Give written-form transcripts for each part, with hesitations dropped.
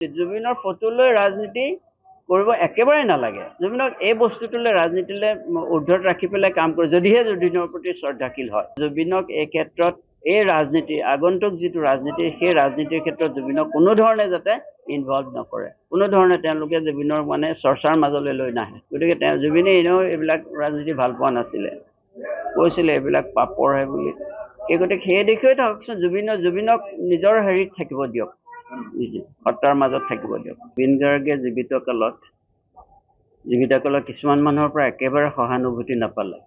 জুবিনৰ ফটোলৈ ৰাজনীতি কৰিব একেবাৰে নালাগে। জুবিনক এই বস্তুটোলৈ ৰাজনীতিলৈ ঊৰ্ধত ৰাখি পেলাই কাম কৰে, যদিহে জুবিনৰ প্ৰতি শ্ৰদ্ধাশীল হয়। জুবিনক এই ক্ষেত্ৰত এই ৰাজনীতি আগন্তুক যিটো ৰাজনীতি, সেই ৰাজনীতিৰ ক্ষেত্ৰত জুবিনক কোনো ধৰণে যাতে ইনভলভ নকৰে, কোনো ধৰণে তেওঁলোকে জুবিনৰ চৰ্চাৰ মাজলৈ লৈ নাহে। গতিকে জুবিনে এনেও এইবিলাক ৰাজনীতি ভাল পোৱা নাছিলে, কৈছিলে এইবিলাক পাপৰহে বুলি। সেই গতিকে সেই দিশে থাককচোন, জুবিনক নিজৰ হেৰিত থাকিব দিয়ক, সত্তাৰ মাজত থাকিব দিয়ক। জুবিন গাৰ্গে জীৱিত কালত কিছুমান মানুহৰ পৰা একেবাৰে সহানুভূতি নাপালে।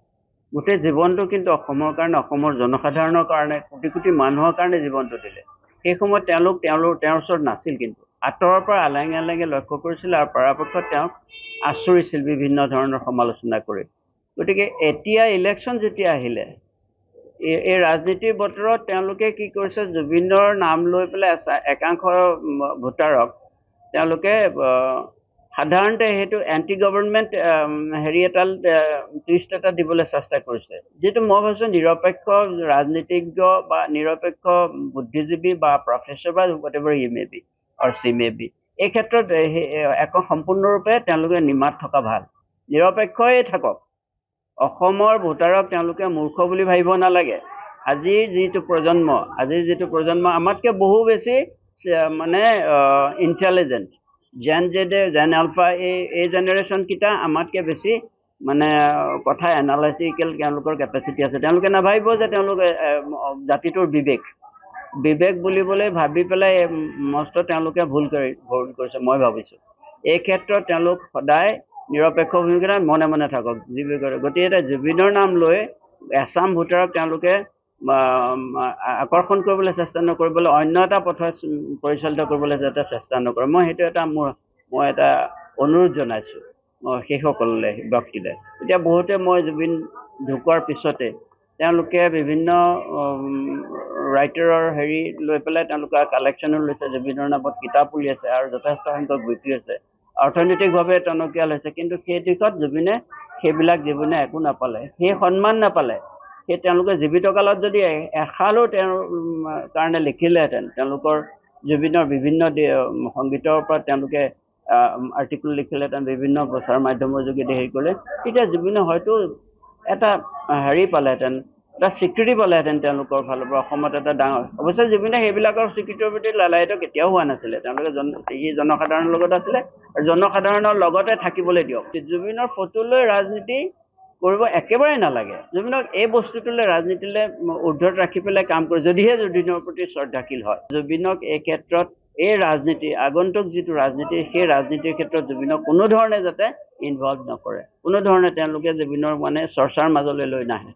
গোটেই জীৱনটো কিন্তু অসমৰ কাৰণে, অসমৰ জনসাধাৰণৰ কাৰণে, কোটি কোটি মানুহৰ কাৰণে জীৱনটো দিলে। সেই সময়ত তেওঁৰ ওচৰত নাছিল, কিন্তু আঁতৰৰ পৰা আলেঙে আলেঙে লক্ষ্য কৰিছিল আৰু পৰাপক্ষত তেওঁক আচৰিছিল বিভিন্ন ধৰণৰ সমালোচনা কৰি। গতিকে এতিয়া ইলেকশ্যন যেতিয়া আহিলে, এই ৰাজনীতিৰ বতৰত তেওঁলোকে কি কৰিছে, জুবিনৰ নাম লৈ পেলাই একাংশ ভোটাৰক তেওঁলোকে সাধাৰণতে সেইটো এণ্টি গভৰ্ণমেণ্ট হেৰি এটা টুইষ্ট এটা দিবলৈ চেষ্টা কৰিছে, যিটো মই ভাবিছোঁ নিৰপেক্ষ ৰাজনীতিজ্ঞ বা নিৰপেক্ষ বুদ্ধিজীৱী বা প্ৰফেচৰ বা whatever he may be or she may be, এই ক্ষেত্ৰত সম্পূৰ্ণৰূপে তেওঁলোকে নিমাত থকা ভাল, নিৰপেক্ষই থাকক। অসমৰ ভোটাৰক তেওঁলোকে মূৰ্খ বুলি ভাবিব নালাগে। আজিৰ যিটো প্ৰজন্ম আমাতকৈ বহু বেছি ইণ্টেলিজেণ্ট। জেন আলফা এই জেনেৰেশ্যনকেইটা আমাতকৈ বেছি কথা এনালাইটিকেল তেওঁলোকৰ কেপাচিটি আছে। তেওঁলোকে নাভাবিব যে তেওঁলোকে জাতিটোৰ বিবেক বুলিবলৈ ভাবি পেলাই মস্ত তেওঁলোকে ভুল কৰিছে, মই ভাবিছোঁ। এই ক্ষেত্ৰত তেওঁলোক সদায় নিৰপেক্ষ ভূমিকা মনে মনে থাকক। গতিকে এতিয়া জুবিনৰ নাম লৈ এছাম ভোটাৰক তেওঁলোকে আকৰ্ষণ কৰিবলৈ চেষ্টা নকৰিবলৈ, অন্য এটা পথত পৰিচালিত কৰিবলৈ যাতে চেষ্টা নকৰে, মই সেইটো মই এটা অনুৰোধ জনাইছোঁ সেইসকললৈ, ব্যক্তিলৈ। এতিয়া বহুতে মই জুবিন ঢুকোৱাৰ পিছতে তেওঁলোকে বিভিন্ন ৰাইটাৰৰ হেৰি লৈ পেলাই তেওঁলোকে কালেকশ্যনো লৈছে, জুবিনৰ নামত কিতাপ উলিয়াইছে আৰু যথেষ্ট সংখ্যক বিক্ৰী হৈছে, অৰ্থনৈতিকভাৱে টনকিয়াল হৈছে। কিন্তু সেই দিশত জুবিনে একো নাপালে, সেই সন্মান নাপালে। সেই তেওঁলোকে জীৱিত কালত যদি এশালো তেওঁৰ কাৰণে লিখিলেহেঁতেন, তেওঁলোকৰ জুবিনৰ বিভিন্ন সংগীতৰ ওপৰত তেওঁলোকে আৰ্টিকল লিখিলেহেঁতেন, বিভিন্ন প্ৰচাৰ মাধ্যমৰ যোগেদি হেৰি কৰিলে, তেতিয়া জুবিনে হয়তো এটা হেৰি পালেহেঁতেন, এটা স্বীকৃতি পালেহেঁতেন তেওঁলোকৰ ফালৰ পৰা, অসমত এটা ডাঙৰ। অৱশ্যে জুবিনে সেইবিলাকৰ স্বীকৃতিৰ প্ৰতি লালায়িত কেতিয়াও হোৱা নাছিলে। তেওঁলোকে জনসাধাৰণৰ লগত আছিলে আৰু জনসাধাৰণৰ লগতে থাকিবলৈ দিয়ক। জুবিনৰ ফটোলৈ ৰাজনীতি কৰিব একেবাৰে নালাগে। জুবিনক এই বস্তুটোলৈ ৰাজনীতিলৈ ঊৰ্ধত ৰাখি পেলাই কাম কৰে, যদিহে জুবিনৰ প্ৰতি শ্ৰদ্ধাশীল হয়। জুবিনক এই ক্ষেত্ৰত এই ৰাজনীতি আগন্তুক যিটো ৰাজনীতি, সেই ৰাজনীতিৰ ক্ষেত্ৰত জুবিনক কোনো ধৰণে যাতে ইনভলভ নকৰে, কোনো ধৰণে তেওঁলোকে জুবিনৰ চৰ্চাৰ মাজলৈ লৈ নাহে।